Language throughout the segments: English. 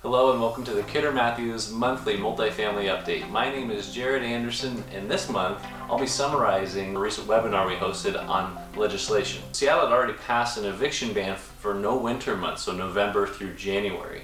Hello and welcome to the Kidder Matthews Monthly Multifamily Update. My name is Jared Anderson, and this month I'll be summarizing a recent webinar we hosted on legislation. Seattle had already passed an eviction ban for no winter months, so November through January.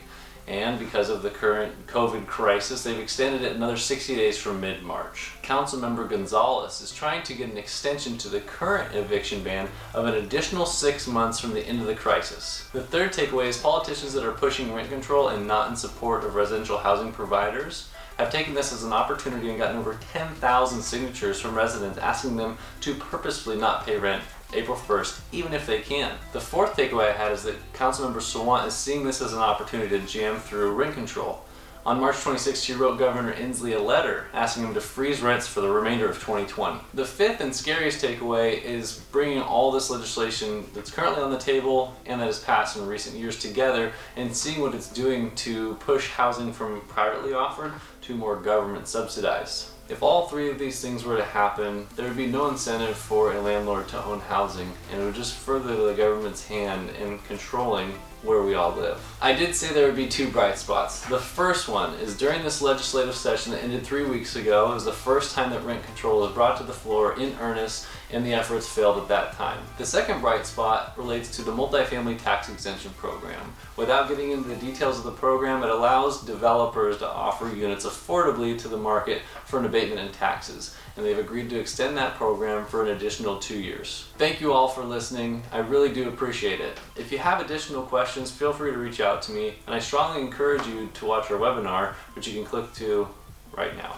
And because of the current COVID crisis, they've extended it another 60 days from mid-March. Councilmember Gonzalez is trying to get an extension to the current eviction ban of an additional 6 months from the end of the crisis. The third takeaway is politicians that are pushing rent control and not in support of residential housing providers have taken this as an opportunity and gotten over 10,000 signatures from residents asking them to purposefully not pay rent April 1st, even if they can. The fourth takeaway I had is that Councilmember Sawant is seeing this as an opportunity to jam through rent control. On March 26th, she wrote Governor Inslee a letter asking him to freeze rents for the remainder of 2020. The fifth and scariest takeaway is bringing all this legislation that's currently on the table and that has passed in recent years together and seeing what it's doing to push housing from privately offered to more government subsidized. If all three of these things were to happen, there would be no incentive for a landlord to own housing, and it would just further the government's hand in controlling where we all live. I did say there would be two bright spots. The first one is during this legislative session that ended 3 weeks ago. It was the first time that rent control was brought to the floor in earnest, and the efforts failed at that time. The second bright spot relates to the Multifamily Tax Exemption Program. Without getting into the details of the program, it allows developers to offer units affordably to the market for an abatement in taxes, and they've agreed to extend that program for an additional 2 years. Thank you all for listening. I really do appreciate it. If you have additional questions, feel free to reach out to me, and I strongly encourage you to watch our webinar, which you can click to right now.